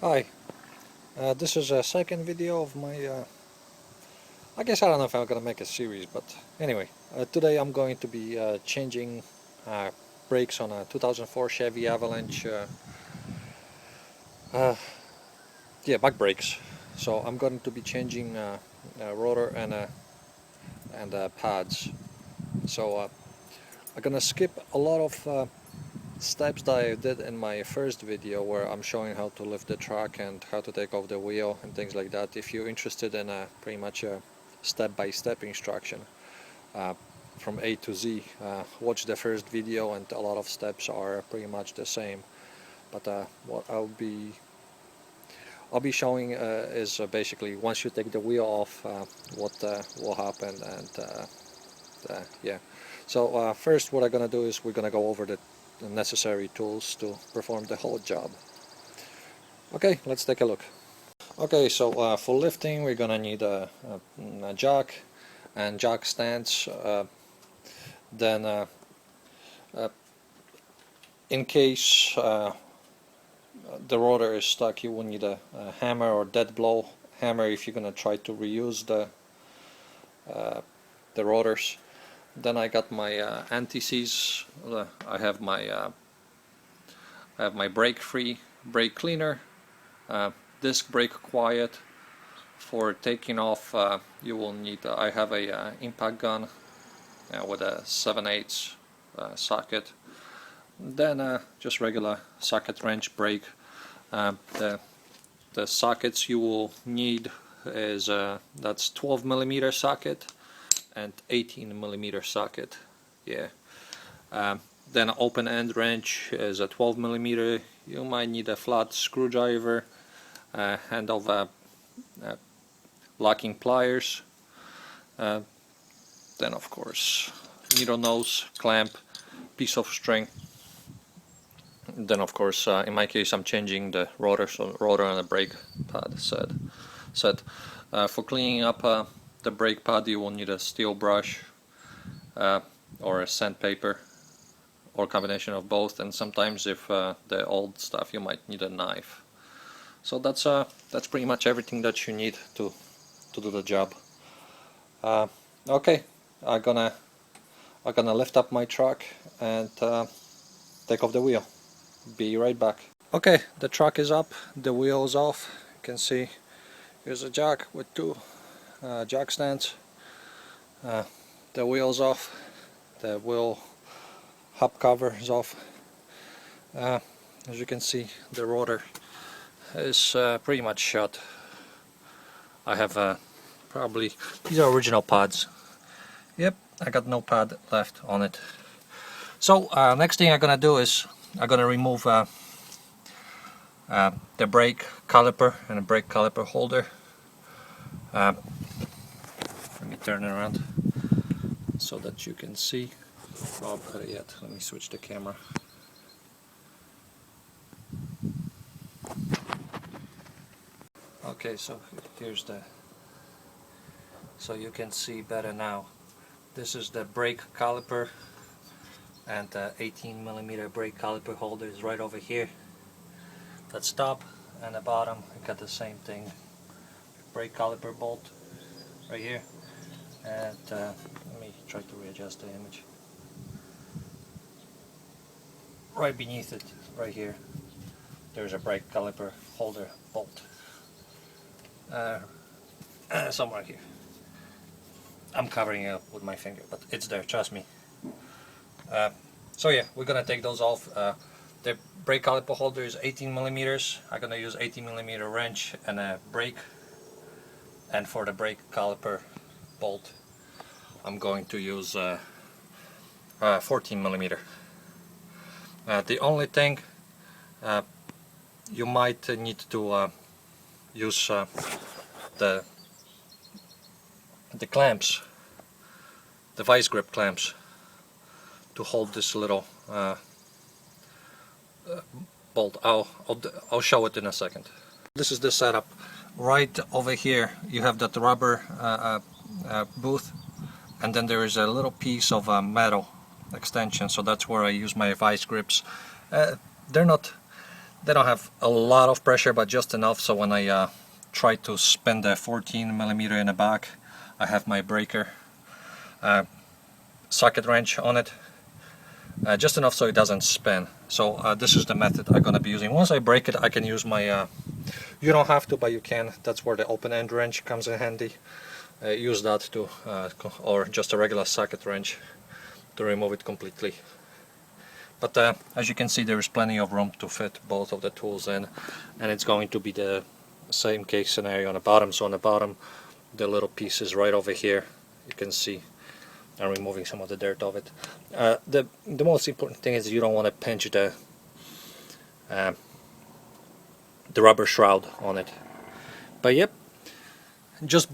Hi, this is a second video of my, I guess I don't know if I'm gonna make a series, but anyway, today I'm going to be changing brakes on a 2004 Chevy Avalanche, yeah, back brakes. So I'm going to be changing rotor and pads. So I'm gonna skip a lot of steps that I did in my first video where I'm showing how to lift the truck and how to take off the wheel and things like that. If you're interested in pretty much a step-by-step instruction from A to Z, watch the first video, and a lot of steps are pretty much the same. But what I'll be showing is basically once you take the wheel off, what will happen, and yeah. So first, what I'm gonna do is we're gonna go over the necessary tools to perform the whole job. Okay, let's take a look. Okay, so for lifting we're gonna need a jack and jack stands. Then in case the rotor is stuck, you will need a hammer or dead blow hammer if you're gonna try to reuse the rotors. Then I got my anti-seize. I have my brake-free brake cleaner, disc brake quiet. For taking off, you will need. I have a impact gun with a 7/8 socket. Then just regular socket wrench brake. The sockets you will need is that's 12mm socket and 18mm socket. Yeah. Then an open end wrench is a 12mm. You might need a flat screwdriver, hand of locking pliers. Then of course needle nose, clamp, piece of string. Then of course in my case I'm changing the rotor, so rotor and the brake pad set. For cleaning up the brake pad, you will need a steel brush or a sandpaper, or a combination of both, and sometimes if the old stuff, you might need a knife. So that's pretty much everything that you need to do the job. Okay, I'm gonna lift up my truck and take off the wheel. Be right back. Okay, the truck is up, the wheel is off. You can see here's a jack with two jack stands. The wheel's off, the wheel hub cover is off. As you can see, the rotor is pretty much shut. I have probably, these are original pads. Yep, I got no pad left on it. So next thing I'm gonna do is I'm gonna remove the brake caliper and the brake caliper holder. Let me turn it around so that you can see. Oh, better yet, let me switch the camera. Okay, so here's so you can see better now. This is the brake caliper, and the 18mm brake caliper holder is right over here. That's top, and the bottom I got the same thing. Brake caliper bolt right here, and let me try to readjust the image. Right beneath it, right here, there's a brake caliper holder bolt. Somewhere here. I'm covering it up with my finger, but it's there, trust me. So yeah, we're gonna take those off. The brake caliper holder is 18mm. I'm gonna use 18mm wrench and a brake. And for the brake caliper bolt, I'm going to use 14mm. The only thing you might need to use the clamps, the vice grip clamps, to hold this little bolt. I'll show it in a second. This is the setup. Right over here you have that rubber booth, and then there is a little piece of metal extension, so that's where I use my vice grips. They're not They don't have a lot of pressure, but just enough so when I try to spin the 14mm in the back, I have my breaker socket wrench on it, just enough so it doesn't spin. So this is the method I'm gonna be using. Once I break it, I can use my you don't have to, but you can. That's where the open end wrench comes in handy. Use that to or just a regular socket wrench to remove it completely. But as you can see, there is plenty of room to fit both of the tools in, and it's going to be the same case scenario on the bottom. So on the bottom, the little piece is right over here. You can see I'm removing some of the dirt of it. The most important thing is you don't want to pinch the rubber shroud on it. But yep, just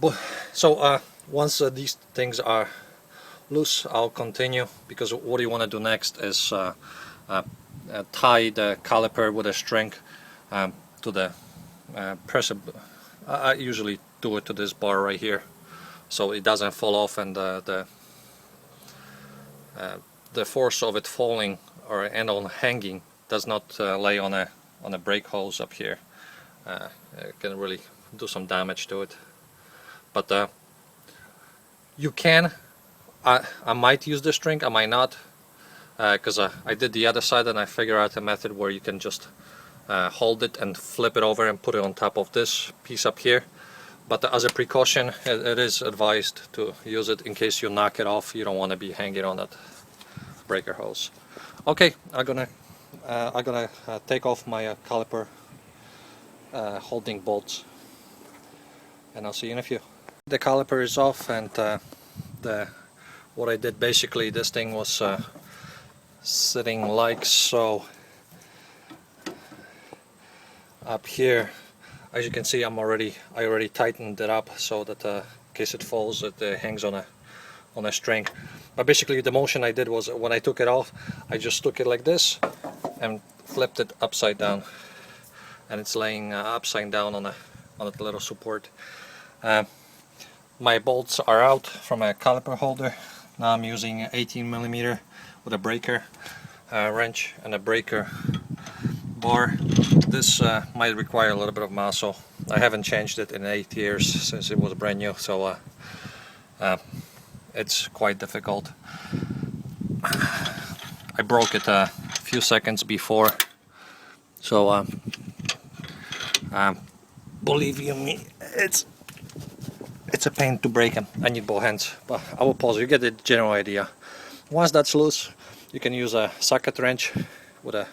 so once these things are loose, I'll continue, because what you want to do next is tie the caliper with a string to the press. I usually do it to this bar right here, so it doesn't fall off, and the force of it falling or and on hanging does not lay on a brake hose up here. It can really do some damage to it. But you can. I might use the string, I might not, because I did the other side and I figured out a method where you can just hold it and flip it over and put it on top of this piece up here. But as a precaution, it is advised to use it in case you knock it off. You don't want to be hanging on that breaker hose. Okay, I'm gonna take off my caliper holding bolts, and I'll see you in a few. The caliper is off, and what I did basically, this thing was sitting like so up here. As you can see, I already tightened it up so that in case it falls, it hangs on a string. But basically the motion I did was, when I took it off, I just took it like this and flipped it upside down, and it's laying upside down on a little support. My bolts are out from a caliper holder. Now I'm using 18mm with a breaker wrench and a breaker bar. This might require a little bit of muscle. I haven't changed it in 8 years since it was brand new, so it's quite difficult. I broke it a few seconds before, so believe you me, it's a pain to break them. I need both hands, but I will pause. You get the general idea. Once that's loose, you can use a socket wrench with a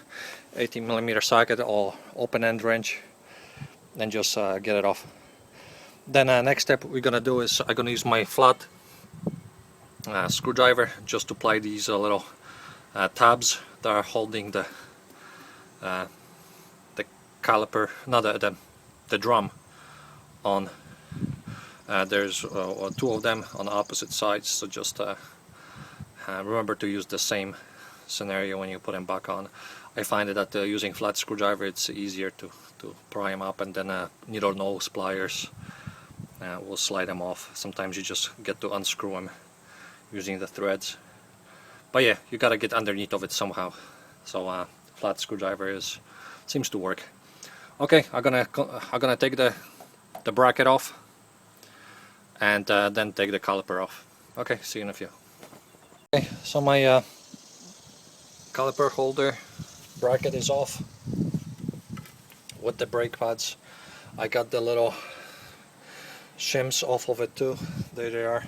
18mm socket or open end wrench and just get it off. Then next step we're gonna do is I'm gonna use my flat screwdriver just to apply these little tabs that are holding the caliper, not the drum on. There's two of them on opposite sides, so just remember to use the same scenario when you put them back on. I find that using flat screwdriver, it's easier to pry them up, and then needle nose pliers will slide them off. Sometimes you just get to unscrew them using the threads. But yeah, you gotta get underneath of it somehow. So flat screwdriver seems to work. Okay, I'm gonna take the bracket off, and then take the caliper off. Okay, see you in a few. Okay, so my caliper holder bracket is off with the brake pads. I got the little shims off of it too. There they are.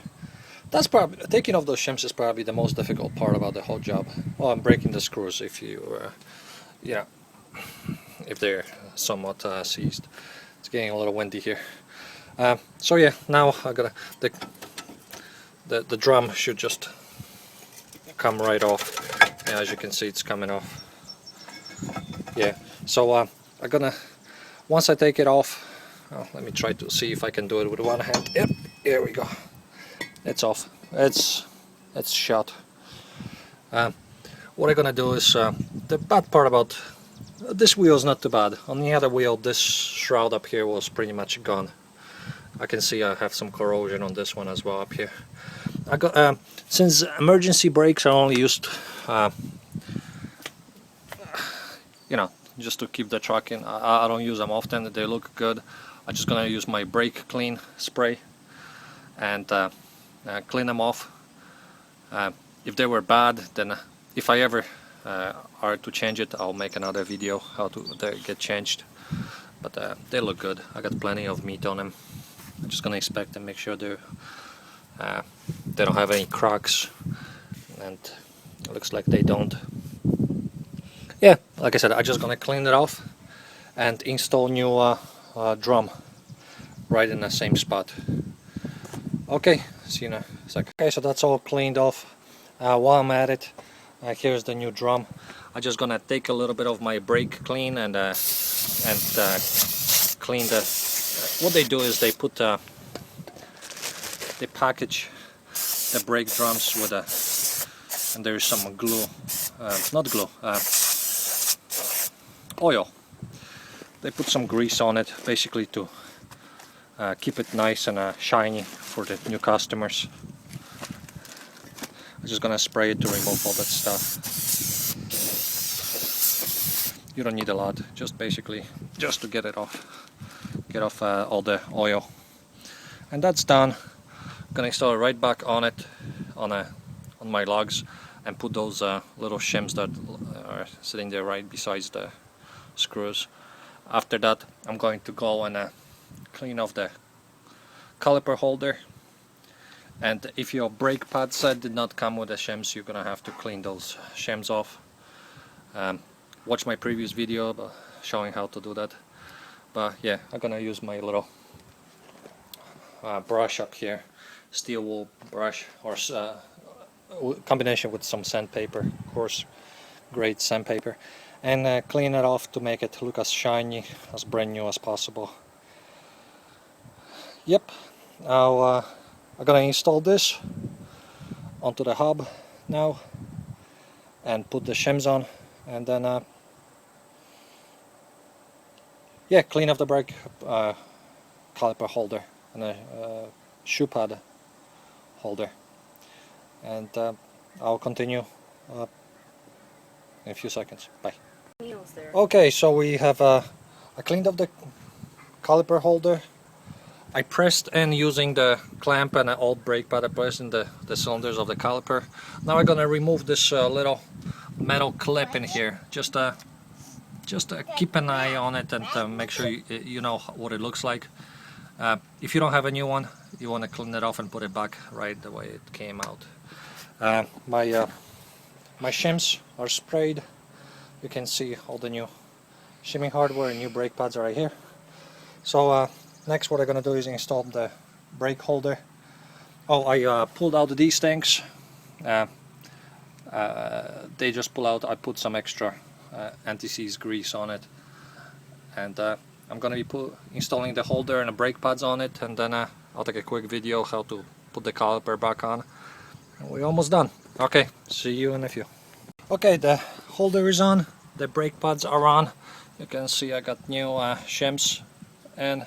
That's probably, taking off those shims is probably the most difficult part about the whole job. Well, I'm breaking the screws if you, if they're somewhat seized. It's getting a little windy here. So yeah, now I gotta the drum should just come right off. Yeah, as you can see, it's coming off. Yeah, so I'm gonna, once I take it off, let me try to see if I can do it with one hand. Yep, here we go. It's off. It's shut. What I'm gonna do is the bad part about this wheel is not too bad. On the other wheel, this shroud up here was pretty much gone. I can see I have some corrosion on this one as well up here. I got since emergency brakes are only used, just to keep the truck in. I don't use them often, they look good. I'm just gonna use my brake clean spray and clean them off. If they were bad, then if I ever are to change it, I'll make another video how to they get changed. But they look good. I got plenty of meat on them. I'm just gonna inspect them, make sure they don't have any cracks, and it looks like they don't. Yeah, like I said, I'm just gonna clean it off and install new drum right in the same spot. Okay, see you in a sec. Okay, so that's all cleaned off. While I'm at it, here's the new drum. I'm just gonna take a little bit of my brake clean and clean the. What they do is they put they package the brake drums with and there's some glue, not glue, oil. They put some grease on it, basically to keep it nice and shiny for the new customers. I'm just gonna spray it to remove all that stuff. You don't need a lot, just basically just to get it off, all the oil. And that's done. I'm gonna install it right back on it, on my lugs, and put those little shims that are sitting there right beside the screws. After that, I'm going to go and clean off the caliper holder. And if your brake pad set did not come with the shims, you're gonna have to clean those shims off. Watch my previous video showing how to do that. But yeah, I'm gonna use my little brush up here, steel wool brush, or combination with some sandpaper, of course, great sandpaper, and clean it off to make it look as shiny, as brand new as possible. Yep, now I'm gonna install this onto the hub now and put the shims on, and then yeah, clean off the brake caliper holder and a shoe pad holder, and I'll continue in a few seconds. Bye. Okay, so we have I cleaned up the caliper holder. I pressed in using the clamp and an old brake pad. I pressed in the cylinders of the caliper. Now I'm gonna remove this little metal clip in here. Just keep an eye on it and make sure you know what it looks like. If you don't have a new one, you want to clean it off and put it back right the way it came out. My shims are sprayed. You can see all the new shimming hardware and new brake pads are right here. So next what I'm going to do is install the brake holder. Oh, I pulled out these things. They just pull out. I put some extra anti-seize grease on it, and I'm going to be installing the holder and the brake pads on it, and then I'll take a quick video how to put the caliper back on. And we're almost done. Okay, see you in a few. Okay, the holder is on, the brake pads are on. You can see I got new shims, and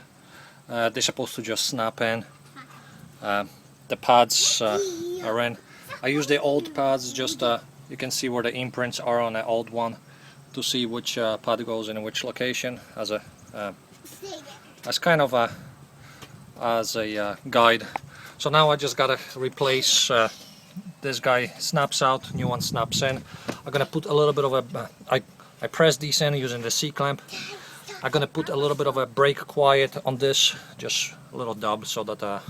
they're supposed to just snap in. The pads are in. I use the old pads, just you can see where the imprints are on the old one, to see which pad goes in which location, as kind of a guide. So now I just gotta replace this guy. Snaps out, new one snaps in. I'm gonna put a little bit of a I press these in using the C-clamp. I'm gonna put a little bit of a brake quiet on this, just a little dub, so that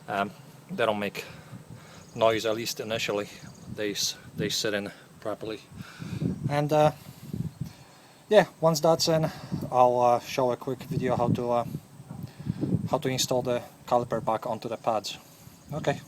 they don't make noise, at least initially. They sit in properly. And yeah, once that's in, I'll show a quick video how to install the caliper back onto the pads. Okay.